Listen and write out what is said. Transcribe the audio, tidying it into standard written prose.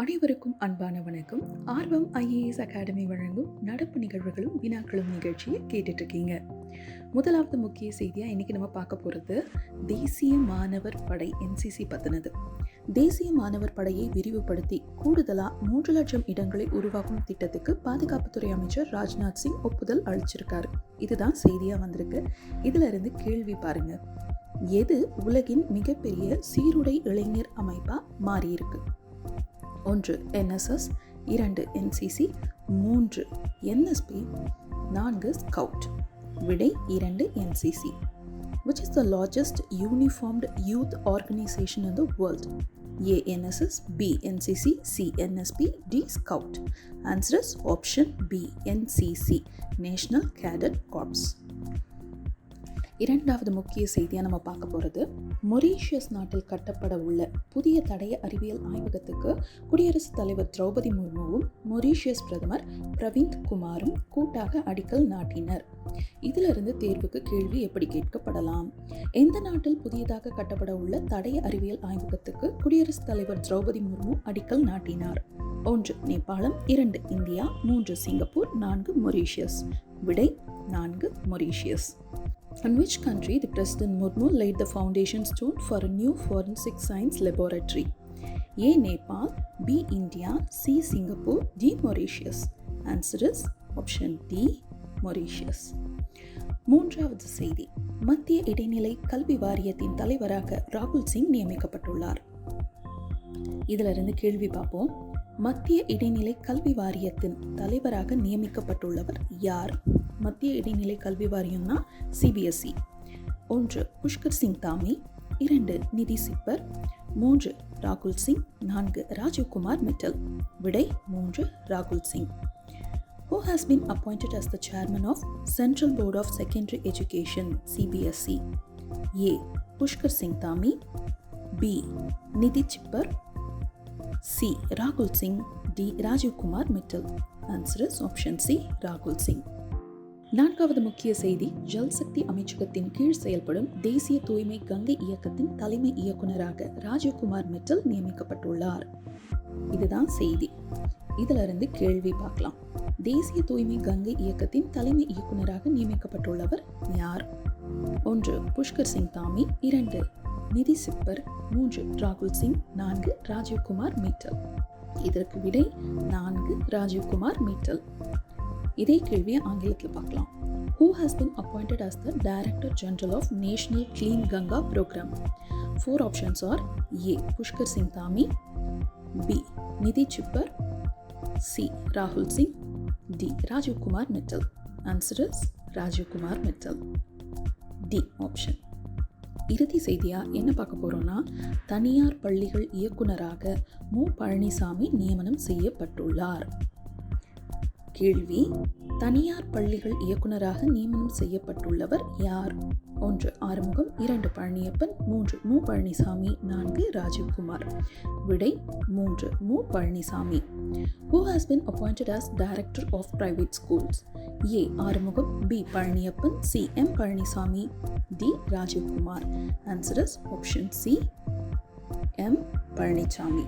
அனைவருக்கும் அன்பான வணக்கம். ஆர்வம் ஐஏஎஸ் அகாடமி வழங்கும் நடப்பு நிகழ்வுகளும் வினாக்களும் நிகழ்ச்சியை கேட்டுட்டு இருக்கீங்க. முதலாவது முக்கிய செய்தியாக இன்றைக்கி நம்ம பார்க்க போகிறது தேசிய மாணவர் படை என்சிசி பற்றினது. தேசிய மாணவர் படையை விரிவுபடுத்தி கூடுதலாக 3 லட்சம் இடங்களை உருவாக்கும் திட்டத்துக்கு பாதுகாப்புத்துறை அமைச்சர் ராஜ்நாத் சிங் ஒப்புதல் அளிச்சிருக்காரு. இதுதான் செய்தியாக வந்திருக்கு. இதில் இருந்து கேள்வி பாருங்க. எது உலகின் மிகப்பெரிய சீருடை இளைஞர் அமைப்பாக மாறியிருக்கு? 1 NSS, 2 NCC, 3 NSP, 4 Scout. விடை 2 NCC. Which is the largest uniformed youth organization in the world? A NSS, B NCC, C NSP, D Scout. Answer is option B NCC, National Cadet Corps. இரண்டாவது முக்கிய செய்தியாக நம்ம பார்க்க போகிறது Mauritius நாட்டில் கட்டப்பட உள்ள புதிய தடய அறிவியல் ஆய்வகத்துக்கு குடியரசுத் தலைவர் திரௌபதி முர்முவும் மொரீஷியஸ் பிரதமர் பிரவிந்த் குமாரும் கூட்டாக அடிக்கல் நாட்டினர். இதிலிருந்து தேர்வுக்கு கேள்வி எப்படி கேட்கப்படலாம்? எந்த நாட்டில் புதியதாக கட்டப்பட உள்ள தடய அறிவியல் ஆய்வகத்துக்கு குடியரசுத் தலைவர் திரௌபதி முர்மு அடிக்கல் நாட்டினார்? 1 நேபாளம், 2 இந்தியா, 3 சிங்கப்பூர், 4 மொரீஷியஸ். விடை 4 Mauritius. In which country the President Murmu laid the foundation stone for a new forensic science laboratory? A Nepal, B India, C Singapore, D Mauritius. Answer is option D Mauritius. மூன்றாவது செய்தி, மத்திய இடைநிலை கல்வி வாரியத்தின் தலைவராக ராகுல் சிங் நியமிக்கப்பட்டுள்ளார். இதிலிருந்து கேள்வி பார்ப்போம். மத்திய இடைநிலை கல்வி வாரியத்தின் தலைவராக நியமிக்கப்பட்டுள்ளவர் யார்? மத்திய இடைநிலை கல்வி வாரியம்னா CBSE. 1 புஷ்கர் சிங் தாமி, 2 நிதி சிப்பர், 3 ராகுல் சிங், 4 ராஜீவ்குமார் மிட்டல். விடை 3 ராகுல் Singh. Who has been appointed as the chairman of Central Board of Secondary Education CBSE? A Pushkar Singh Dhami, B நிதி சிப்பர், C ராகுல் Singh, D Rajiv Kumar Mittal. Answer is option C ராகுல் சிங். நான்காவது முக்கிய செய்தி, ஜல்சக்தி அமைச்சகத்தின் கீழ் செயல்படும் தேசிய தூய்மை கங்கை இயக்கத்தின் தலைமை இயக்குநராக ராஜீவ்குமார் மிட்டல் நியமிக்கப்பட்டுள்ளார். இதுதான் செய்தி. இதிலிருந்து கேள்வி பார்க்கலாம். தேசிய தூய்மை கங்கை இயக்கத்தின் தலைமை இயக்குநராக நியமிக்கப்பட்டுள்ளவர் யார்? 1 புஷ்கர் சிங் தாமி, 2 நிதி சிப்பர், 3 ராகுல் சிங், 4 ராஜீவ்குமார் மிட்டல். இதற்கு விடை 4 ராஜீவ்குமார் மிட்டல். இதே கேள்வியை ஆங்கிலத்தில் பார்க்கலாம். Who has been appointed as the Director General of National Clean Ganga Program? 4 options are A Pushkar Singh Dhami, B நிதி சிப்பர், C ராகுல் Singh, D Rajiv Kumar Mittal. Answer is Rajiv Kumar Mittal. D option. இறுதி செய்தியாக என்ன பார்க்க போகிறோன்னா, தனியார் பள்ளிகள் இயக்குநராக மு பழனிசாமி நியமனம் செய்யப்பட்டுள்ளார். கேள்வி, தனியார் பள்ளிகள் இயக்குநராக நியமனம் செய்யப்பட்டுள்ளவர் யார்? 1 ஆறுமுகம், 2 பழனியப்பன், 3 மு பழனிசாமி, 4 ராஜீவ்குமார். விடை 3 மு Palaniswami. Who has been appointed as Director of Private Schools? A Arumugam, B Palaniappan, C M Palaniswami, D Rajiv Kumar. Answer is option C M Palaniswami.